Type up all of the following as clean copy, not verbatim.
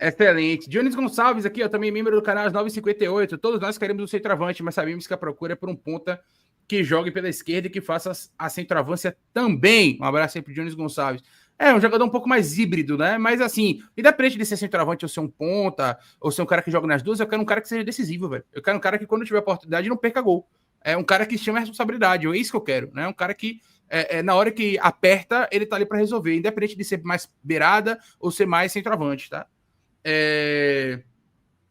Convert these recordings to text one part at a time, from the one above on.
Excelente. Jones Gonçalves aqui, ó, também membro do canal às 9h58. Todos nós queremos um centroavante, mas sabemos que a procura é por um ponta que jogue pela esquerda e que faça a centroavância também. Um abraço aí pro Jones Gonçalves. É um jogador um pouco mais híbrido, né? Mas assim, independente de ser centroavante ou ser um ponta, ou ser um cara que joga nas duas, eu quero um cara que seja decisivo, velho. Eu quero um cara que, quando tiver oportunidade, não perca gol. É um cara que chama a responsabilidade. É isso que eu quero, né? Um cara que, na hora que aperta, ele tá ali para resolver, independente de ser mais beirada ou ser mais centroavante, tá?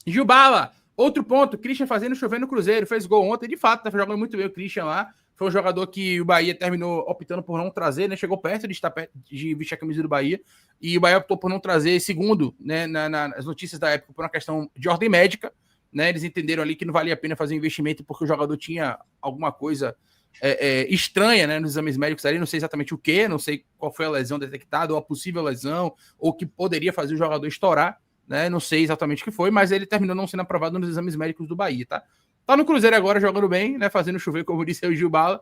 Gilbala, outro ponto, Christian fazendo chover no Cruzeiro, fez gol ontem, de fato, tá jogando muito bem o Christian lá, foi um jogador que o Bahia terminou optando por não trazer, né, chegou perto de estar perto de vestir a camisa do Bahia, e o Bahia optou por não trazer, segundo, né, nas notícias da época, por uma questão de ordem médica, né, eles entenderam ali que não valia a pena fazer um investimento porque o jogador tinha alguma coisa estranha, né, nos exames médicos ali, não sei exatamente o que, não sei qual foi a lesão detectada, ou a possível lesão, ou que poderia fazer o jogador estourar, né? Não sei exatamente o que foi, mas ele terminou não sendo aprovado nos exames médicos do Bahia, tá? Tá no Cruzeiro agora, jogando bem, né? Fazendo chover, como disse o Gilbala.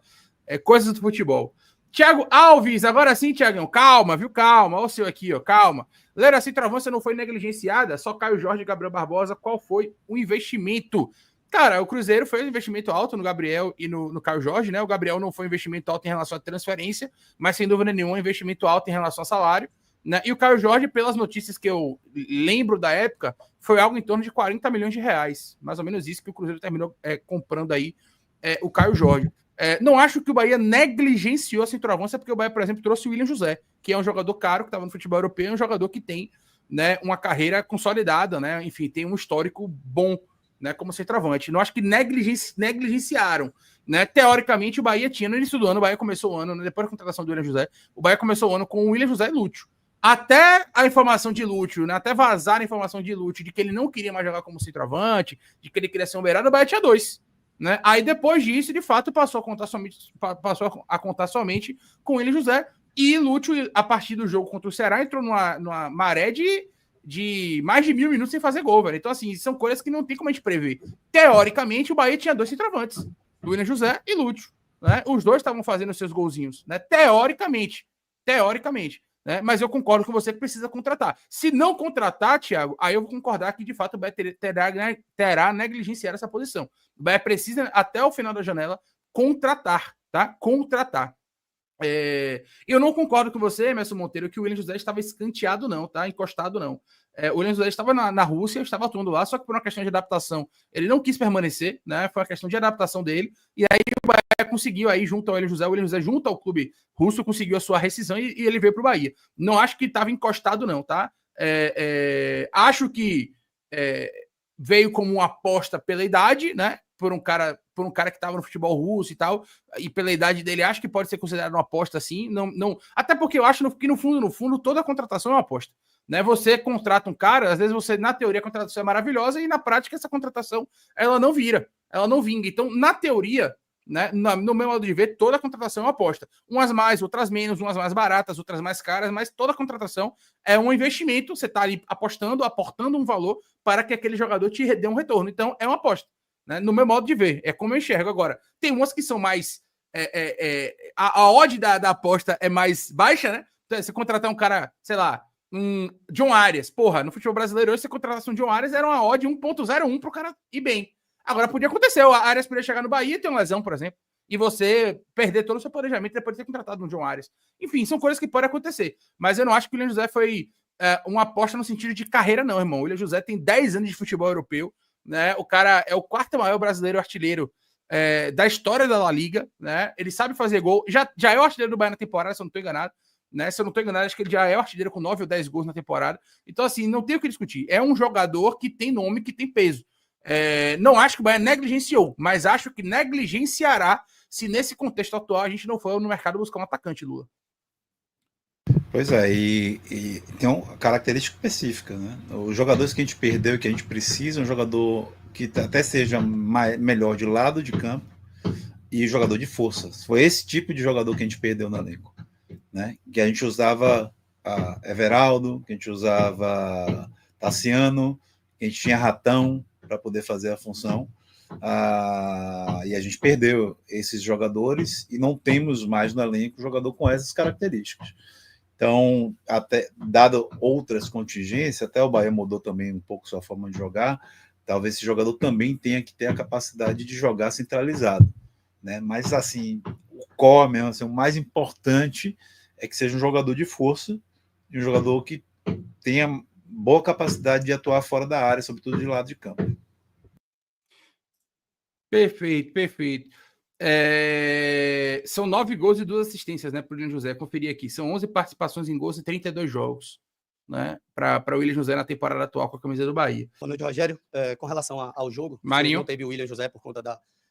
Coisas do futebol. Thiago Alves, agora sim, Thiagão, calma, viu? Calma, olha o seu aqui, ó, calma. Lera, assim, Travância não foi negligenciada, só Caio Jorge e Gabriel Barbosa, qual foi o investimento? Cara, o Cruzeiro fez um investimento alto no Gabriel e no Caio Jorge, né? O Gabriel não foi um investimento alto em relação à transferência, mas sem dúvida nenhuma, um investimento alto em relação ao salário. Né? E o Caio Jorge, pelas notícias que eu lembro da época, foi algo em torno de 40 milhões de reais. Mais ou menos isso que o Cruzeiro terminou comprando aí o Caio Jorge. Não acho que o Bahia negligenciou a centroavância, porque o Bahia, por exemplo, trouxe o William José, que é um jogador caro, que estava no futebol europeu, um jogador que tem, né, uma carreira consolidada, né? Enfim, tem um histórico bom, né, como centroavante. Não acho que negligenciaram. Né? Teoricamente, o Bahia tinha, no início do ano, o Bahia começou o ano, né, depois da contratação do William José, o Bahia começou o ano com o William José e Lúcio. Até a informação de Lúcio, né? Até vazar a informação de Lúcio de que ele não queria mais jogar como centroavante, de que ele queria ser um beirado, o Bahia tinha dois. Né? Aí depois disso, de fato, passou a contar somente com ele, José. E Lúcio, a partir do jogo contra o Ceará, entrou numa maré de mais de 1.000 minutos sem fazer gol, velho. Então, assim, são coisas que não tem como a gente prever. Teoricamente, o Bahia tinha dois centroavantes, William José e Lúcio. Né? Os dois estavam fazendo seus golzinhos, né? Teoricamente. Né? Mas eu concordo com você que precisa contratar. Se não contratar, Thiago, aí eu vou concordar que de fato o Bahia terá negligenciar essa posição. O Bahia precisa, até o final da janela, contratar, tá? Contratar. Eu não concordo com você, Emerson Monteiro, que o William José estava escanteado, não, tá? Encostado, não. O William José estava na Rússia, estava atuando lá, só que por uma questão de adaptação, ele não quis permanecer, né? Foi uma questão de adaptação dele, e aí o Bahia conseguiu aí, junto ao William José, junto ao clube russo, conseguiu a sua rescisão e ele veio para o Bahia. Não acho que estava encostado, não, tá? Acho que veio como uma aposta pela idade, né? Por um cara que estava no futebol russo e tal, e pela idade dele, acho que pode ser considerado uma aposta assim. Não, até porque eu acho que no fundo, toda contratação é uma aposta. Né? Você contrata um cara, às vezes você, na teoria, a contratação é maravilhosa e na prática essa contratação ela não vira, ela não vinga. Então, na teoria, né, no meu modo de ver, toda contratação é uma aposta. Umas mais, outras menos, umas mais baratas, outras mais caras, mas toda contratação é um investimento. Você está ali apostando, aportando um valor para que aquele jogador te dê um retorno. Então, é uma aposta. Né? No meu modo de ver, é como eu enxergo agora. Tem umas que são mais. A odd da aposta é mais baixa, né? Então, você contratar um cara, sei lá, um John Arias. Porra, no futebol brasileiro, hoje, se contratação de John Arias era uma odd 1.01 pro cara ir bem. Agora, podia acontecer. O Arias podia chegar no Bahia e ter uma lesão, por exemplo, e você perder todo o seu planejamento depois de ter contratado um John Arias. Enfim, são coisas que podem acontecer. Mas eu não acho que o William José foi uma aposta no sentido de carreira, não, irmão. O William José tem 10 anos de futebol europeu. Né? O cara é o quarto maior brasileiro artilheiro da história da La Liga, né? Ele sabe fazer gol, já é o artilheiro do Bahia na temporada, se eu não estou enganado, né? Se eu não estou enganado, acho que ele já é o artilheiro com 9 ou 10 gols na temporada. Então, assim, não tem o que discutir. É um jogador que tem nome, que tem peso. Não acho que o Bahia negligenciou, mas acho que negligenciará se nesse contexto atual a gente não for no mercado buscar um atacante, Lula. Pois é, e tem uma característica específica, né? Os jogadores que a gente perdeu e que a gente precisa, um jogador que até seja melhor de lado de campo e jogador de força. Foi esse tipo de jogador que a gente perdeu no elenco, né? Que a gente usava Everaldo, que a gente usava Tassiano, que a gente tinha Ratão para poder fazer a função. E a gente perdeu esses jogadores e não temos mais no elenco jogador com essas características. Então, até dado outras contingências, até o Bahia mudou também um pouco sua forma de jogar, talvez esse jogador também tenha que ter a capacidade de jogar centralizado, né? Mas assim, o core mesmo, assim, o mais importante é que seja um jogador de força e um jogador que tenha boa capacidade de atuar fora da área, sobretudo de lado de campo. Perfeito, perfeito. São 9 gols e 2 assistências, né, para o William José. Conferi aqui. São 11 participações em gols e 32 jogos, né, para o William José na temporada atual com a camisa do Bahia. Boa noite, Rogério. Com relação ao jogo, Marinho. Não teve o William José por conta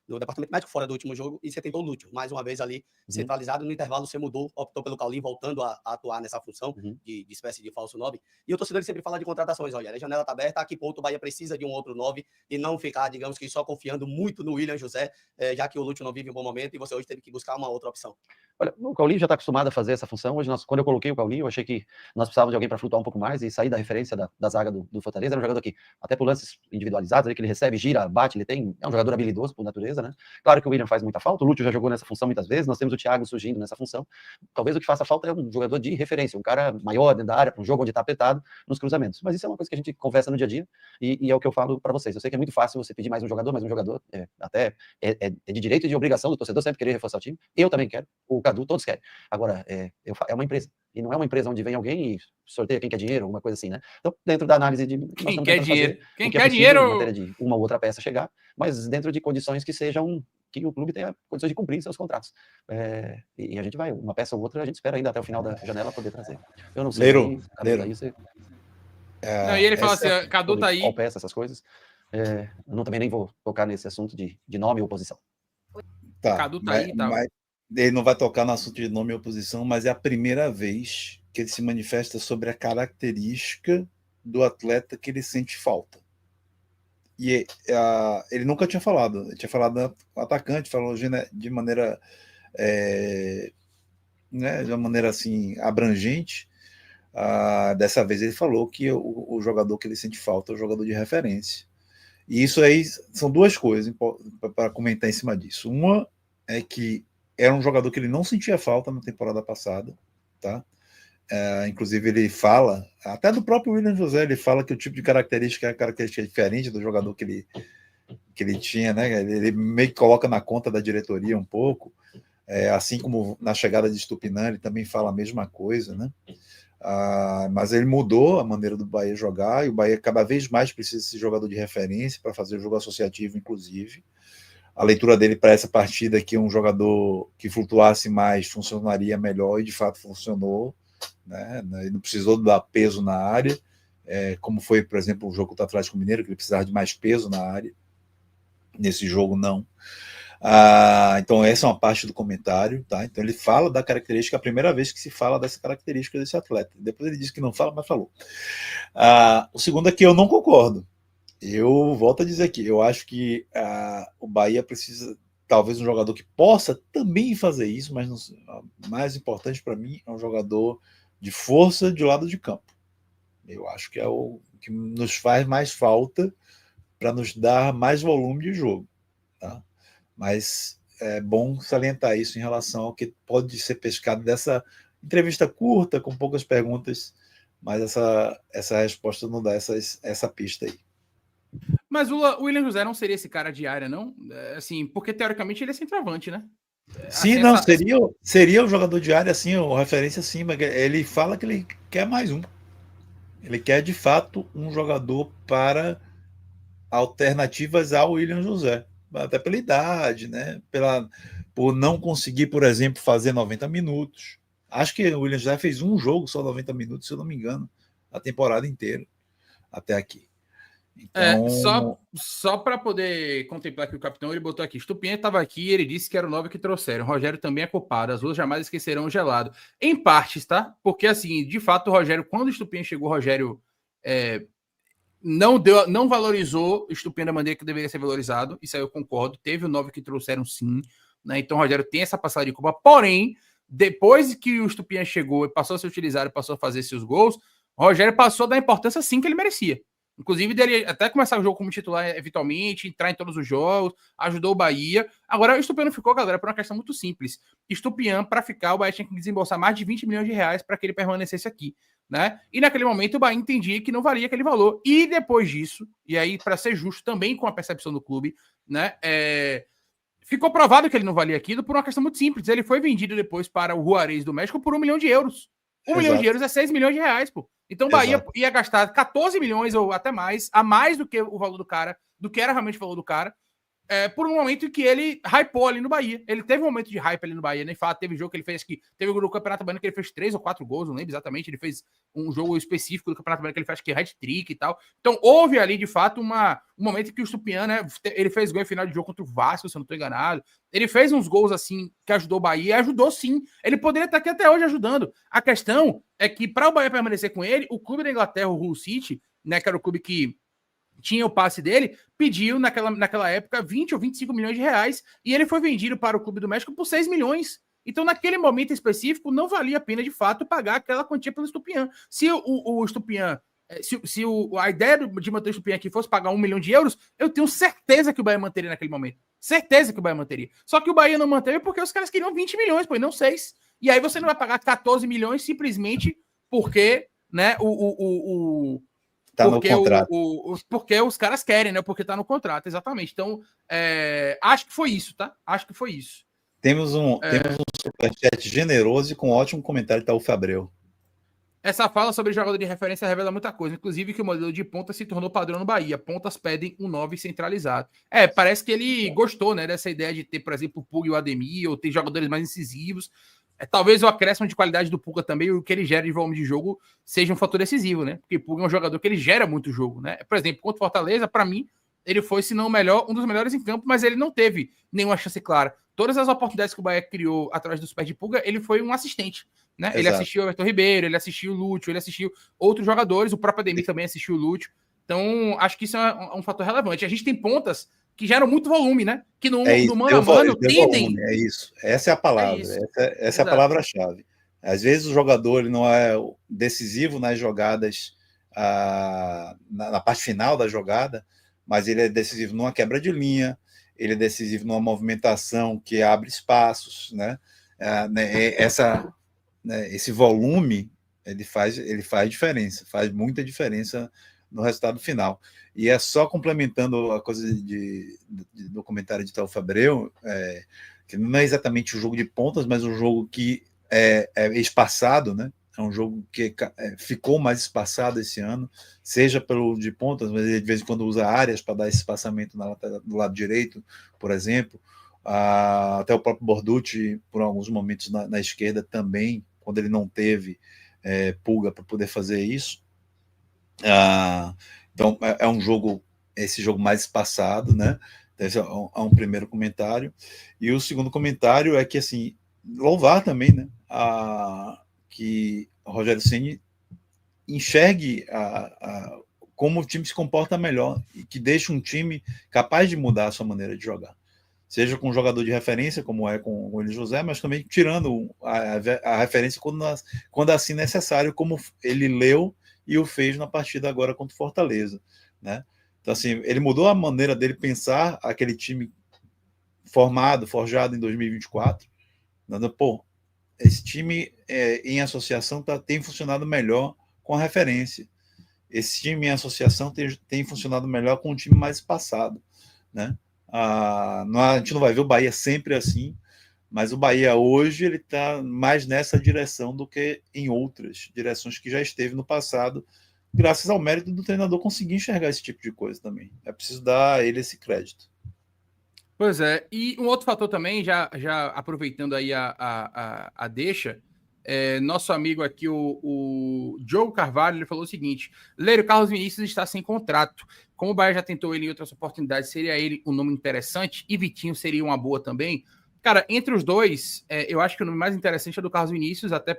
do departamento médico fora do último jogo, e você tentou o Lúcio, mais uma vez ali, centralizado. No intervalo você mudou, optou pelo Caulinho, voltando a atuar nessa função de espécie de falso 9. E o torcedor sempre fala de contratações, Rogério. A janela está aberta, a que ponto o Bahia precisa de um outro 9 e não ficar, digamos que, só confiando muito no William José, já que o Lúcio não vive um bom momento e você hoje teve que buscar uma outra opção. Olha, o Caulinho já está acostumado a fazer essa função. Hoje, quando eu coloquei o Caulinho, eu achei que nós precisávamos de alguém para flutuar um pouco mais e sair da referência da zaga do Fortaleza. Era um jogador que, até por lances individualizados, que ele recebe, gira, bate, é um jogador habilidoso por natureza, né? Claro que o William faz muita falta, o Lúcio já jogou nessa função muitas vezes, nós temos o Thiago surgindo nessa função. Talvez o que faça falta é um jogador de referência, um cara maior dentro da área, para um jogo onde está apertado, nos cruzamentos. Mas isso é uma coisa que a gente conversa no dia a dia e é o que eu falo para vocês. Eu sei que é muito fácil você pedir mais um jogador, é de direito e de obrigação do torcedor sempre querer reforçar o time. Eu também quero, o Cadu, todos querem. Agora, é uma empresa. E não é uma empresa onde vem alguém e sorteia quem quer dinheiro, alguma coisa assim, né? Então, dentro da análise de... Quem quer dinheiro? Quem quer dinheiro? Em matéria de uma ou outra peça chegar, mas dentro de condições que sejam... que o clube tenha condições de cumprir seus contratos. E a gente vai, uma peça ou outra, a gente espera ainda até o final da janela poder trazer. Eu não sei. Leiro. Não, e ele fala assim, Cadu tá aí. Qual peça, essas coisas. Eu também nem vou tocar nesse assunto de nome e oposição. Tá, Cadu tá aí e tal. Ele não vai tocar no assunto de nome e oposição, mas é a primeira vez que ele se manifesta sobre a característica do atleta que ele sente falta. E ele nunca tinha falado. Ele tinha falado com o atacante, falou de maneira de uma maneira assim abrangente. Dessa vez ele falou que o jogador que ele sente falta é o jogador de referência. E isso aí são duas coisas para comentar em cima disso. Uma é que era um jogador que ele não sentia falta na temporada passada, tá? Inclusive ele fala, até do próprio William José, ele fala que o tipo de característica é característica diferente do jogador que ele tinha, né? Ele meio que coloca na conta da diretoria um pouco, assim como na chegada de Estupinan, ele também fala a mesma coisa, né? Mas ele mudou a maneira do Bahia jogar, e o Bahia cada vez mais precisa desse jogador de referência para fazer o jogo associativo, inclusive. A leitura dele para essa partida aqui, um jogador que flutuasse mais, funcionaria melhor, e de fato funcionou, né? Ele não precisou dar peso na área, como foi, por exemplo, o jogo contra o Atlético Mineiro, que ele precisava de mais peso na área. Nesse jogo, não. Então, essa é uma parte do comentário, tá? Então, ele fala da característica, a primeira vez que se fala dessa característica desse atleta. Depois ele diz que não fala, mas falou. O segundo é que eu não concordo. Eu volto a dizer aqui, eu acho que o Bahia precisa, talvez, um jogador que possa também fazer isso, mas o mais importante para mim é um jogador de força de lado de campo. Eu acho que é o que nos faz mais falta para nos dar mais volume de jogo, tá? Mas é bom salientar isso em relação ao que pode ser pescado dessa entrevista curta, com poucas perguntas, mas essa resposta não dá essa pista aí. Mas o William José não seria esse cara de área, não? Assim, porque teoricamente ele é centroavante, né? Sim, não, seria o jogador de área, assim, o referência, sim, mas ele fala que ele quer mais um. Ele quer, de fato, um jogador para alternativas ao William José. Até pela idade, né? Por não conseguir, por exemplo, fazer 90 minutos. Acho que o William José fez um jogo só 90 minutos, se eu não me engano, a temporada inteira, até aqui. Então... só para poder contemplar que o capitão, ele botou aqui, Estupinan estava aqui e ele disse que era o 9 que trouxeram. Rogério também é culpado, as ruas jamais esquecerão o gelado. Em partes, tá? Porque, assim, de fato, o Rogério, quando o Estupinan chegou, o Rogério não valorizou o Estupinan da maneira que deveria ser valorizado, isso aí eu concordo, teve o 9 que trouxeram sim, né? Então o Rogério tem essa passagem de culpa, porém, depois que o Estupinan chegou e passou a ser utilizado, passou a fazer seus gols, o Rogério passou a dar a importância sim que ele merecia. Inclusive, dele até começar o jogo como titular eventualmente, entrar em todos os jogos, ajudou o Bahia. Agora, o Estupião não ficou, galera, por uma questão muito simples. Estupião, para ficar, o Bahia tinha que desembolsar mais de 20 milhões de reais para que ele permanecesse aqui, né? E naquele momento o Bahia entendia que não valia aquele valor. E depois disso, e aí, para ser justo também com a percepção do clube, né? Ficou provado que ele não valia aquilo por uma questão muito simples. Ele foi vendido depois para o Juarez do México por 1 milhão de euros. 1 milhão de euros é 6 milhões de reais, pô. Então o Bahia ia gastar 14 milhões ou até mais, a mais do que o valor do cara, do que era realmente o valor do cara, por um momento em que ele hypou ali no Bahia. Ele teve um momento de hype ali no Bahia, nem fala, teve jogo que ele fez, que teve o Campeonato Baiano que ele fez 3 ou 4 gols, não lembro exatamente, ele fez um jogo específico do Campeonato Baiano que ele fez, acho que hat-trick e tal. Então houve ali, de fato, um momento em que o Estupião, né, ele fez gol em final de jogo contra o Vasco, se eu não estou enganado. Ele fez uns gols assim, que ajudou o Bahia, ajudou sim. Ele poderia estar aqui até hoje ajudando. A questão é que, para o Bahia permanecer com ele, o clube da Inglaterra, o Hull City, né, que era o clube que tinha o passe dele, pediu naquela época 20 ou 25 milhões de reais, e ele foi vendido para o Clube do México por 6 milhões. Então, naquele momento específico, não valia a pena, de fato, pagar aquela quantia pelo Estupião. Se o Estupião, a ideia de manter o Estupião aqui fosse pagar 1 milhão de euros, eu tenho certeza que o Bahia manteria naquele momento. Certeza que o Bahia manteria. Só que o Bahia não manteve porque os caras queriam 20 milhões, pô, e não 6. E aí você não vai pagar 14 milhões simplesmente porque, né, Tá no contrato. Porque os caras querem, né? Porque tá no contrato, exatamente. Então, acho que foi isso, tá? Acho que foi isso. Temos um superchat generoso e com ótimo comentário, tá o Fabreu. Essa fala sobre jogador de referência revela muita coisa, inclusive que o modelo de ponta se tornou padrão no Bahia. Pontas pedem um 9 centralizado. Parece que ele gostou, né, dessa ideia de ter, por exemplo, o Pulga e o Ademir, ou ter jogadores mais incisivos. Talvez o acréscimo de qualidade do Pulga também, o que ele gera de volume de jogo, seja um fator decisivo, né? Porque o Pulga é um jogador que ele gera muito jogo, né? Por exemplo, contra o Fortaleza, para mim, ele foi, se não o melhor, um dos melhores em campo, mas ele não teve nenhuma chance clara. Todas as oportunidades que o Bahia criou através dos pés de Pulga, ele foi um assistente, né? Ele assistiu o Everton Ribeiro, ele assistiu o Lúcio, ele assistiu outros jogadores, o próprio Ademir também assistiu o Lúcio. Então, acho que isso é um fator relevante. A gente tem pontas que geram muito volume, né? Que no mano a mano tendem. Volume, é isso. Essa é a palavra. Essa é a palavra-chave. Às vezes o jogador ele não é decisivo nas jogadas, na parte final da jogada, mas ele é decisivo numa quebra de linha, ele é decisivo numa movimentação que abre espaços, né? Esse volume ele faz diferença, faz muita diferença no resultado final. E é só complementando a coisa do comentário de Théo Fabreu, que não é exatamente o jogo de pontas, mas um jogo que é espaçado, né? É um jogo que ficou mais espaçado esse ano, seja pelo de pontas, mas ele de vez em quando usa áreas para dar esse espaçamento do lado direito, por exemplo. Até o próprio Borducci, por alguns momentos na esquerda também, quando ele não teve Pulga para poder fazer isso. Então, é um jogo, esse jogo mais espaçado, né? Esse é um primeiro comentário. E o segundo comentário é que, assim, louvar também, né? Que o Rogério Ceni enxergue como o time se comporta melhor e que deixe um time capaz de mudar a sua maneira de jogar. Seja com um jogador de referência, como é com o Willian José, mas também tirando a referência quando assim necessário, como ele leu e o fez na partida agora contra o Fortaleza, né? Então, assim, ele mudou a maneira dele pensar aquele time forjado em 2024. Pô, esse time em associação tem funcionado melhor com a referência. Esse time em associação tem funcionado melhor com um time mais espaçado, né? A gente não vai ver o Bahia sempre assim, mas o Bahia hoje ele está mais nessa direção do que em outras direções que já esteve no passado, graças ao mérito do treinador conseguir enxergar esse tipo de coisa também. É preciso dar a ele esse crédito. Pois é, e um outro fator também, já aproveitando aí a deixa, nosso amigo aqui, o Diogo Carvalho, ele falou o seguinte: Leiro, Carlos Vinícius está sem contrato. Como o Bahia já tentou ele em outras oportunidades, seria ele um nome interessante? E Vitinho seria uma boa também? Cara, entre os dois, eu acho que o nome mais interessante é do Carlos Vinícius, até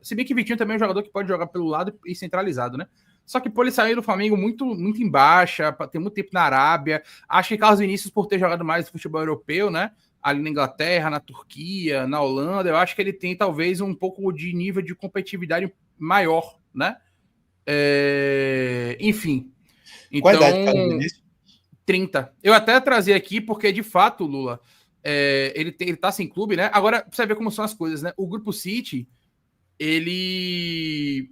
se bem que Vitinho também é um jogador que pode jogar pelo lado e centralizado, né? Só que ele saiu do Flamengo muito, muito em baixa, tem muito tempo na Arábia. Acho que Carlos Vinícius, por ter jogado mais no futebol europeu, né? Ali na Inglaterra, na Turquia, na Holanda, eu acho que ele tem talvez um pouco de nível de competitividade maior, né? Enfim. Qual a Então, idade do Carlos Vinícius? 30. Eu até trazer aqui, porque de fato, Lula, ele tá sem clube, né? Agora, pra você ver como são as coisas, né? O Grupo City, ele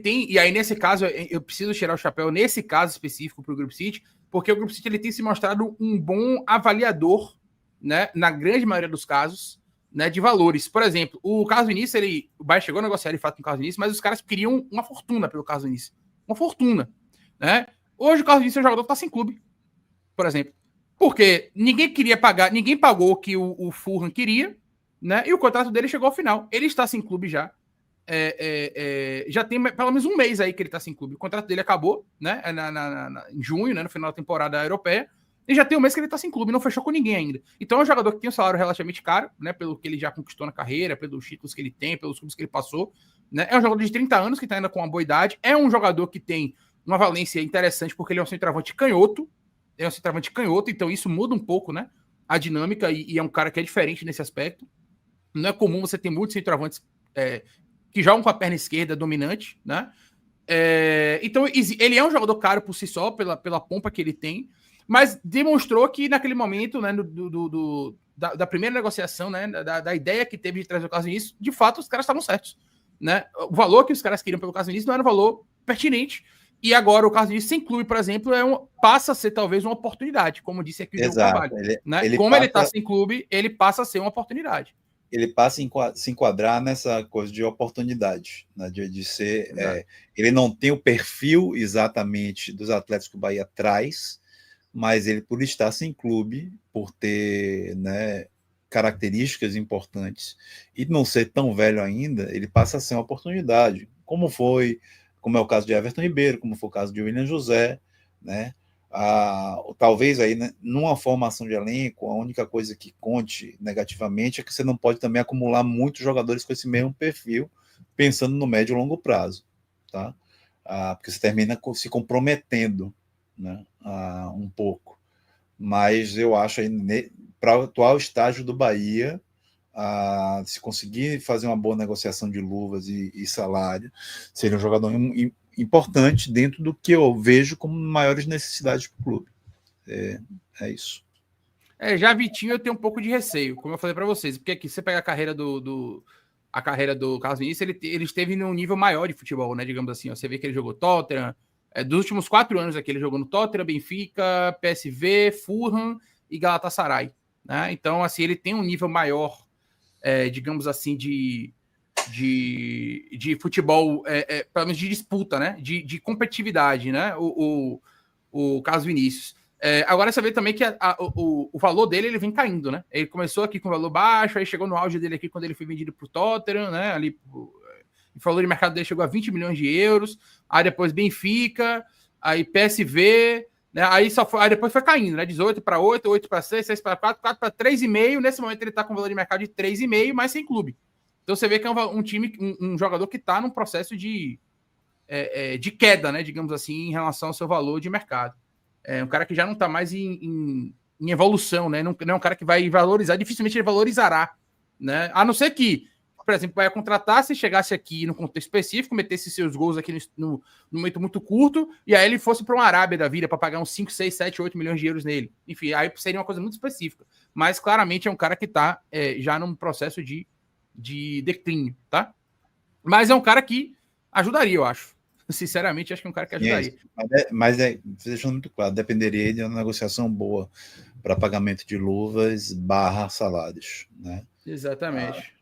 tem, e aí nesse caso, eu preciso tirar o chapéu nesse caso específico pro Grupo City, porque o Grupo City ele tem se mostrado um bom avaliador, né? Na grande maioria dos casos, né? De valores. Por exemplo, o Carlos Vinícius, o Bayern chegou a negociar de fato com o Carlos Vinícius, mas os caras queriam uma fortuna pelo Carlos Vinícius. Uma fortuna, né? Hoje o Carlos Vinícius é um jogador que tá sem clube, por exemplo. Porque ninguém queria pagar, ninguém pagou o que o Fulham queria, né? E o contrato dele chegou ao final. Ele está sem clube já. Já tem pelo menos um mês aí que ele está sem clube. O contrato dele acabou, né? Em junho, né? No final da temporada europeia. E já tem um mês que ele está sem clube, não fechou com ninguém ainda. Então é um jogador que tem um salário relativamente caro, né? Pelo que ele já conquistou na carreira, pelos títulos que ele tem, pelos clubes que ele passou. Né? É um jogador de 30 anos que está ainda com uma boa idade. É um jogador que tem uma valência interessante, porque ele é um centroavante canhoto. É um centroavante canhoto, então isso muda um pouco, né? A dinâmica, e é um cara que é diferente nesse aspecto. Não é comum você ter muitos centroavantes que jogam com a perna esquerda dominante, né? Então, ele é um jogador caro por si só, pela pompa que ele tem, mas demonstrou que naquele momento, né, da primeira negociação, né, da ideia que teve de trazer o Carlos Vinícius, de fato, os caras estavam certos, né? O valor que os caras queriam pelo Carlos Vinícius não era um valor pertinente, e agora o Carlos Vinícius sem clube, por exemplo, passa a ser talvez uma oportunidade, como disse aqui o Diogo Carvalho. Né? Como ele está sem clube, ele passa a ser uma oportunidade. Ele passa a se enquadrar nessa coisa de oportunidade, né? de ser. Ele não tem o perfil exatamente dos atletas que o Bahia traz, mas ele, por estar sem clube, por ter, né, características importantes e não ser tão velho ainda, ele passa a ser uma oportunidade, como é o caso de Everton Ribeiro, como foi o caso de William José, né? Talvez aí, né, numa formação de elenco, a única coisa que conte negativamente é que você não pode também acumular muitos jogadores com esse mesmo perfil, pensando no médio e longo prazo, tá? Porque você termina se comprometendo, né, um pouco. Mas eu acho aí, para o atual estágio do Bahia, se conseguir fazer uma boa negociação de luvas e salário, seria um jogador importante dentro do que eu vejo como maiores necessidades para o clube. É isso. Já Vitinho eu tenho um pouco de receio, como eu falei para vocês, porque aqui você pega a carreira do Carlos Vinícius, ele esteve num nível maior de futebol, né, digamos assim. Ó, você vê que ele jogou Tottenham, dos últimos 4 anos aqui ele jogou no Tottenham, Benfica, PSV, Fulham e Galatasaray, né? Então, assim, ele tem um nível maior, digamos assim, de futebol, pelo menos de disputa, né? De competitividade, né? O Carlos Vinícius. Agora você vê também que o valor dele ele vem caindo, né? Ele começou aqui com valor baixo, aí chegou no auge dele aqui quando ele foi vendido para o Tottenham, né? Ali, o valor de mercado dele chegou a 20 milhões de euros, aí depois Benfica, aí PSV, né? Aí depois foi caindo, né? 18 para 8, 8 para 6, 6 para 4, 4 para 3,5. Nesse momento ele está com valor de mercado de 3,5, mas sem clube. Então você vê que é um time, um jogador que está num processo de queda, né? Digamos assim, em relação ao seu valor de mercado. É um cara que já não está mais em evolução, né? Não é um cara que vai valorizar, dificilmente ele valorizará, né? A não ser que, por exemplo, vai contratar, se chegasse aqui no contexto específico, metesse seus gols aqui no momento muito curto, e aí ele fosse para uma Arábia da vida para pagar uns 5, 6, 7, 8 milhões de euros nele. Enfim, aí seria uma coisa muito específica. Mas claramente é um cara que está já num processo de declínio, tá? Mas é um cara que ajudaria, eu acho. Sinceramente, acho que é um cara que ajudaria. Mas deixando muito claro, dependeria de uma negociação boa para pagamento de luvas / salários, né? Exatamente.